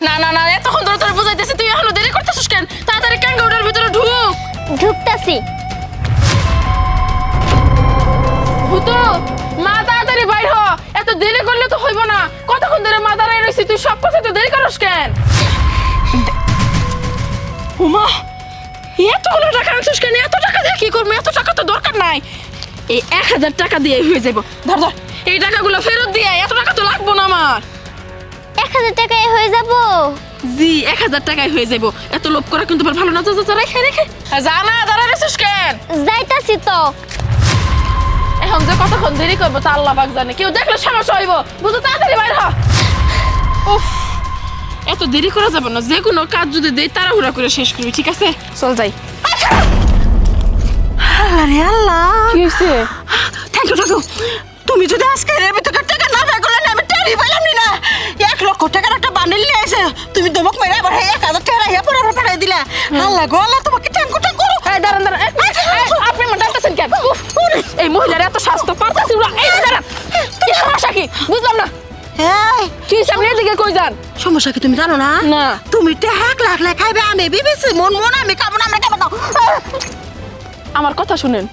না না না এতক্ষণ ধরে তোর বুঝাইতেছি তুই এখনো দেরি করতেছিস কেন তাড়াতাড়ি ক্যাঙ্গারুটার ভিতরে ঢুক ঢুকতাছি। ভূতো মা তাড়াতাড়ি বাইর হ এত দেরি করলে তো হইব না কতক্ষণ ধরে মা দাঁড়ায় রইছি তুই সব কাছে তো দেরি করস কেন উমা এতগুলো টাকা আনছিস কেন এত টাকা দিয়ে কি করবো এত টাকা তো দরকার নাই এই 1000 টাকা দিয়ে হয়ে যাবো ধর ধর এই টাকাগুলো ফেরত দিয়ে এত টাকা তো লাগবো না আমার 1000 টাকায় হয়ে যাব? জি 1000 টাকায় হয়ে যাবো এত লোভ করা কিন্তু ভালো না তো রেখে রেখে জানা দাঁড়ায় রইছিস কেন যাইতাছি তো। এখন যে কতক্ষণ দেরি করবো তা আল্লাহ পাক জানে কেউ দেখলে সমস্যা হইব বুঝো তাড়াতাড়ি বাইর হ উফ এত দেরি করা যাবে না যে কোনো কাজ যদি দেই তাড়াহুড়া করে শেষ করবি ঠিক আছে চল যাই আরে আল্লাহ কি হইছে থ্যাংক ইউ তুমি যদি আজকে এর ভিতরে টাকা না বের করলে না আমি টেরি পাইলাম না 1 লক্ষ টাকার একটা বান্ডেল নিয়ে এসে তুমি দমক মেরে আবার 1000 টাকা ইয়া পরে পাঠাই দিলা আল্লাহ গো আল্লাহ তোমাকে থ্যাংক করো এই দাঁড়ান দাঁড়ান আপনি মানতেছেন কেন এই মহিলার এত স্বাস্থ্য পারতাছি না এই দাঁড়ান কি সমস্যা কি বুঝলাম না হ্যাঁ কি সামনে দিকে কই যান সমস্যা কি তুমি জানো না না তুমি টাকা লাখ লাখ খাইবে আমি বিবিসি মন আমি খাবো না আমরা খাবো না আমার কথা শুনেন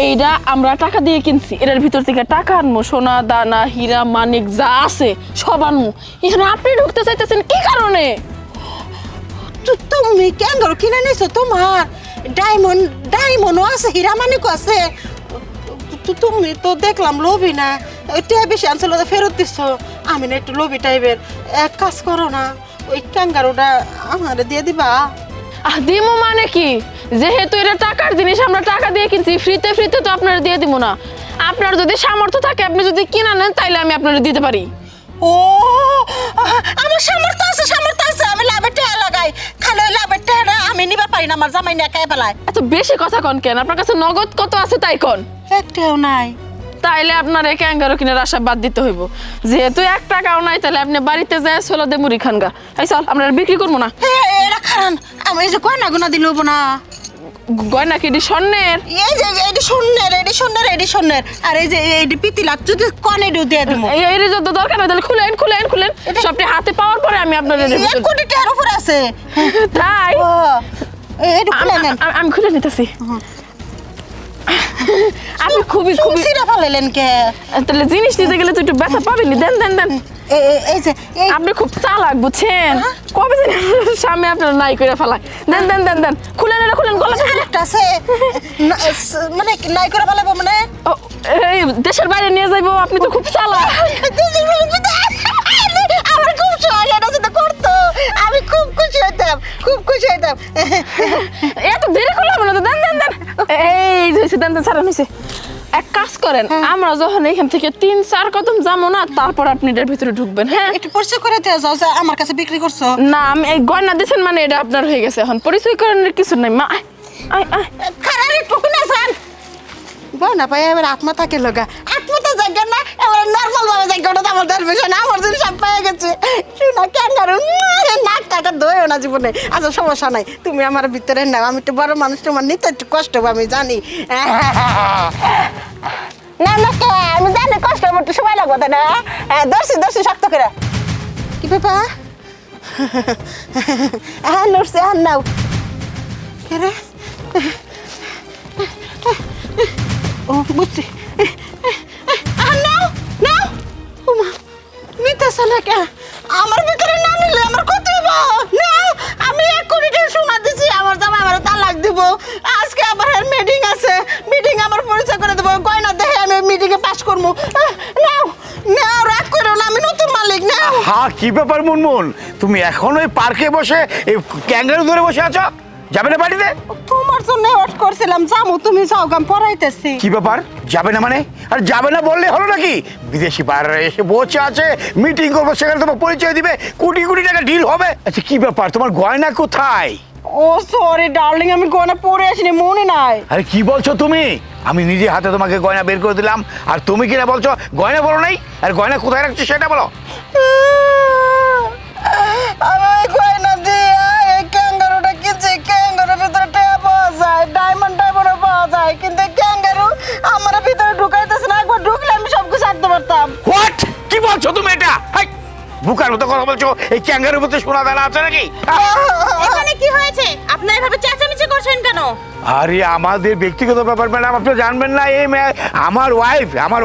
এইটা আমরা টাকা দিয়ে কিনছি এটার ভিতর থেকে টাকা আনবো সোনা দানা হীরা মানিক যা আছে সব আনবো এখানে আপনি ঢুকতে চাইতেছেন কি কারণে তুমি ক্যাঙ্গারু কিনে নিছো তোমার ডায়মন্ডও আছে হীরা মানিকও আছে তুমি তো দেখলাম লোভী না টিয়া বেশি আনছিল ফেরত দিছো আমি না একটু লোভী টাইপের এক কাজ করো না ওই ক্যাঙ্গারুটা আমার দিয়ে দিবা দিমো মানে কি যেহেতু এটা টাকার জিনিস আমরা টাকা দিয়ে কিনছি ফ্রিতে তো আপনারা দিয়ে দিব না আপনার যদি সামর্থ্য থাকে আপনি যদি কিনা নেন তাইলে আমি আপনারা দিতে পারি ও আমার সামর্থ্য আছে আমি লাভের টাকা লাগাই খালি ওই লাভের টাকাটা আমি নিবা পারি না আমার জামাই না একাই ফেলায় এত বেশি কথা কন কেন আপনার কাছে নগদ কত আছে তাই কন একটাও নাই তাইলে আপনার এই ক্যাঙ্গারু কিনার আশা বাদ দিতে হইব যেহেতু 1 টাকাও নাই তাহলে আপনি বাড়িতে যায় ছোলা দিয়ে মুড়ি খান গা এই চল আমরা বিক্রি করবো না এরা খান আমি এই যে গয়না গুনা দিল না গয়না কি এটি স্বর্ণের এই যে এডি শূন্যের আর এই যে এডি পিতিলা যদি কনে দিয়ে দেবো এর যত দরকার হয় তাহলে খুলেন সবটি হাতে পাওয়ার পরে আমি আপনাদের 1 কোটি টাকার উপরে আছে তাই ও এডি খুলে নেন আমি খুলে নিতেছি আপনি খুবই সিরা ফেলেন কে তাহলে জিনিস নিতে গেলে তো একটু ব্যথা পাবেনি দেন এই যে আপনি খুব চালাক বুঝছেন কবে দিন সামনে আপনার নাই করে ফেলায় দেন খুলেন গলা একটা আছে মানে নাই করে ফেলাবো মানে এই দেশের বাইরে নিয়ে যাইবো আপনি তো খুব চালাক আমার খুব শখ এটা যদি করতো আমি খুব খুশি হইতাম এত দেরি করলাম না তো দেন এই যে দেন ছাড়া নিছে এক কাজ করেন আমরা যখন এখান থেকে 3-4 কদম যাবো না তারপর আপনি এটার ভিতরে ঢুকবেন হ্যাঁ একটু পরিচয় করে দিয়ে যাও যে আমার কাছে বিক্রি করছো না আমি এই গয়না দিয়েছেন মানে এটা আপনার হয়ে গেছে এখন পরিচয় করানোর কিছু নাই মা আয় খারাপ একটু না যান না পাই এবার আত্মা থাকে লগা আত্মা তো জায়গা না এবার নর্মাল ভাবে জায়গা ওটা আমার দেওয়ার বিষয় না আমার জন্য সব পেয়ে গেছে শুনা ক্যাঙ্গারু নাক টাকা দইও না জীবনে আচ্ছা সমস্যা নাই তুমি আমার ভিতরে নাও আমি একটু বড় মানুষ তোমার নিতে একটু কষ্ট হবে আমি জানি না আমি জানি কষ্ট হবে একটু সময় লাগবে তাই না দর্শি শক্ত করে কি ব্যাপার হ্যাঁ নড়ছে হ্যাঁ নাও কে রে ও বুঝছি নাও নিতেছে না কে আমার ভিতরে না নিলে আমার কত নাও আমি 1 কোটি টাকা সোনা দিছি আমার জামাই আমার তালাক দিব আজকে আবার মিটিং আছে আমার পরিচয় করে দেবো গয়না দেখে আমি মিটিং এ পাস করবো নাও রাগ করো না আমি নতুন মালিক নাও হ্যাঁ কি ব্যাপার মুনমুন তুমি এখন ওই পার্কে বসে এই ক্যাঙ্গারু ধরে বসে আছো যাবে না বাড়িতে তোমার জন্য ওয়েট করছিলাম জামু তুমি যাও গাম পড়াইতেছি কি ব্যাপার যাবে না মানে আর যাবে না বললে হলো নাকি বিদেশি বাইরে এসে বসে আছে মিটিং করবো সেখানে তোমার পরিচয় দিবে কোটি টাকা ডিল হবে আচ্ছা কি ব্যাপার তোমার গয়না কোথায় ও সরি ডার্লিং আমি গয়না পরে আসিনি মনে নাই আরে কি বলছো তুমি আমি নিজে হাতে তোমাকে গয়না বের করে দিলাম আর তুমি কিনা বলছো গয়না বলো নাই আর গয়না কোথায় রাখছো সেটা বলো আমি গয়না দিয়ে ক্যাঙ্গারুটা কিনছি ক্যাঙ্গারুর ভিতরে টাকা পাওয়া যায় ডায়মন্ড পাওয়া যায় কিন্তু ক্যাঙ্গারু আমার ভিতরে ঢুকাইতেছে না একবার ঢুকলে আমি সব কিছু আনতে পারতাম হোয়াট কি বলছো তুমি এটা বুকার মতো কথা বলছো? এই ক্যাঙ্গারুর মধ্যে সোনা দানা আছে নাকি? এখানে কি হয়েছে? আপনি এভাবে চেঁচামেচি করছেন কেন? আরে আমাদের ব্যক্তিগত ব্যাপার ম্যাডাম, আপনি জানবেন না? এই আমার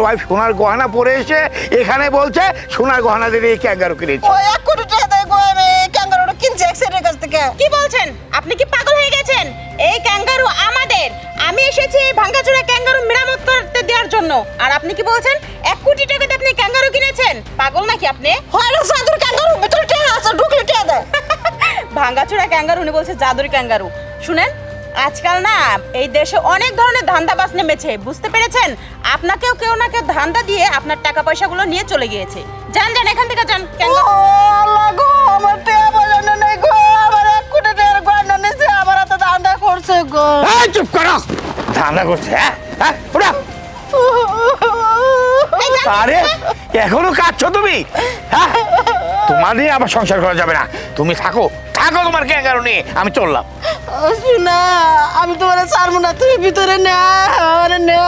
ওয়াইফ সোনার গহনা পরে এসে এখানে বলছে সোনার গহনা দিয়ে এই ক্যাঙ্গারু কিনেছে। ও 1 কোটি টাকা দেয় গো, আমি ক্যাঙ্গারুটা কিনছি এক্সের কাছ থেকে। কি বলছেন? আপনি কি পাগল হয়ে গেছেন? এই ক্যাঙ্গারু আমাদের। আমি এসেছি এই ভাঙাচোরা ক্যাঙ্গারু মেরামত করতে দেওয়ার জন্য। আর আপনি কি বলছেন 1 কোটি টাকা দিয়ে আপনি ক্যাঙ্গারু কিনেছেন? পাগল নাকি আপনি? হয় না সাধুর ক্যাঙ্গারু ভিতরে টাকা আছে, ঢুকলে টাকা দেয়। ভাঙাচোরা ক্যাঙ্গারু উনি বলছে জাদুর ক্যাঙ্গারু। শুনেন, আজকাল না এই দেশে অনেক ধরনের ধান্দাবাজ নেমেছে, বুঝতে পেরেছেন? আপনাকেও কেউ না কেউ ধান্দা দিয়ে আপনার টাকা পয়সাগুলো নিয়ে চলে গিয়েছে। যান যান এখান থেকে যান। ও ক্যাঙ্গারু আল্লাহ গো, আমার টাকা বাজানো নাই গো, আমার 1 কোটি টাকার গয়না নিছে, আমার হাতে ধান্দা করছে গো। এই চুপ করো, ধান্দা করছে? হ্যাঁ ওরা আরে এখনো কাঁদছো তুমি? হ্যাঁ, তোমার নিয়ে আবার সংসার করা যাবে না। তুমি থাকো তোমার ক্যাঙ্গারু নিয়ে, আমি চললাম। শোনা, আমি তোমার ছাড়বো না, তুমি ভিতরে না, আমার না।